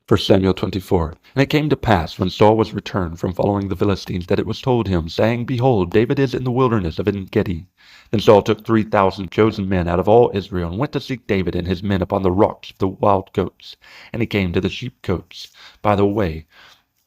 1 Samuel 24. And it came to pass, when Saul was returned from following the Philistines, that it was told him, saying, Behold, David is in the wilderness of En Gedi. Then Saul took 3,000 chosen men out of all Israel, and went to seek David and his men upon the rocks of the wild goats. And he came to the sheepcotes by the way,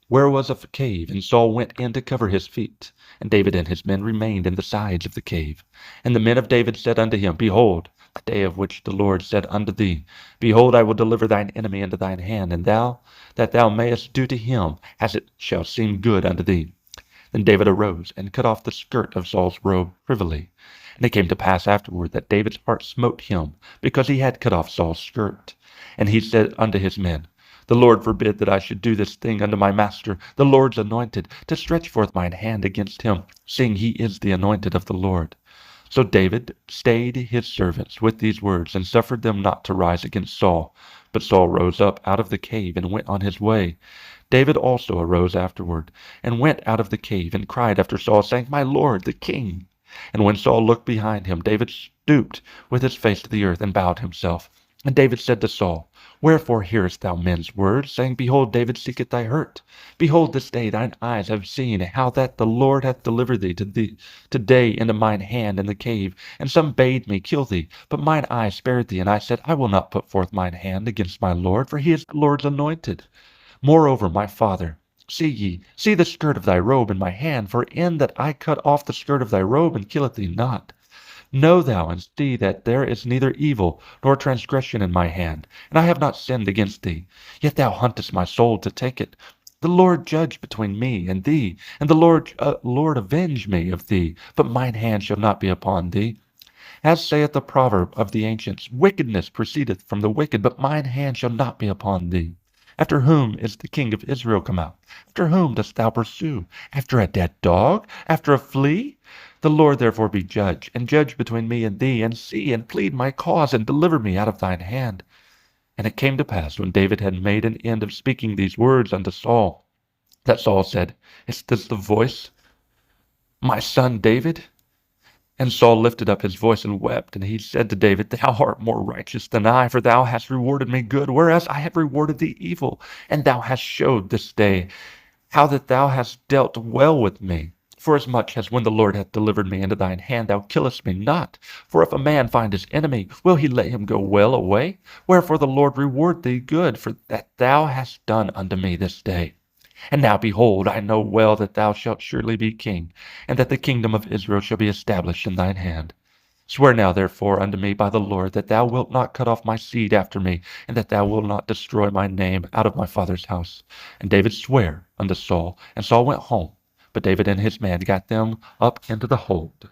where was a cave, and Saul went in to cover his feet. And David and his men remained in the sides of the cave. And the men of David said unto him, Behold, the day of which the Lord said unto thee, Behold, I will deliver thine enemy into thine hand, and that thou mayest do to him as it shall seem good unto thee. Then David arose and cut off the skirt of Saul's robe privily. And it came to pass afterward that David's heart smote him, because he had cut off Saul's skirt. And he said unto his men, The Lord forbid that I should do this thing unto my master, the Lord's anointed, to stretch forth mine hand against him, seeing he is the anointed of the Lord. So David stayed his servants with these words, and suffered them not to rise against Saul. But Saul rose up out of the cave, and went on his way. David also arose afterward, and went out of the cave, and cried after Saul, saying, My Lord, the king. And when Saul looked behind him, David stooped with his face to the earth, and bowed himself. And David said to Saul, Wherefore hearest thou men's words, saying, Behold, David seeketh thy hurt? Behold, this day thine eyes have seen how that the Lord hath delivered thee today into mine hand in the cave. And some bade me kill thee, but mine eye spared thee. And I said, I will not put forth mine hand against my Lord, for he is the Lord's anointed. Moreover, my father, see the skirt of thy robe in my hand, for in that I cut off the skirt of thy robe, and kill it thee not. Know thou and see that there is neither evil nor transgression in my hand, and I have not sinned against thee. Yet thou huntest my soul to take it. The Lord judge between me and thee, and the Lord avenge me of thee, but mine hand shall not be upon thee. As saith the proverb of the ancients, Wickedness proceedeth from the wicked, but mine hand shall not be upon thee. After whom is the king of Israel come out? After whom dost thou pursue? After a dead dog? After a flea? The Lord therefore be judge, and judge between me and thee, and see, and plead my cause, and deliver me out of thine hand. And it came to pass, when David had made an end of speaking these words unto Saul, that Saul said, Is this the voice, my son David? And Saul lifted up his voice and wept, and he said to David, Thou art more righteous than I, for thou hast rewarded me good, whereas I have rewarded thee evil. And thou hast showed this day how that thou hast dealt well with me. Forasmuch as when the Lord hath delivered me into thine hand, thou killest me not. For if a man find his enemy, will he let him go well away? Wherefore the Lord reward thee good, for that thou hast done unto me this day. And now, behold, I know well that thou shalt surely be king, and that the kingdom of Israel shall be established in thine hand. Swear now, therefore, unto me by the Lord, that thou wilt not cut off my seed after me, and that thou wilt not destroy my name out of my father's house. And David sware unto Saul, and Saul went home. But David and his men got them up into the hold.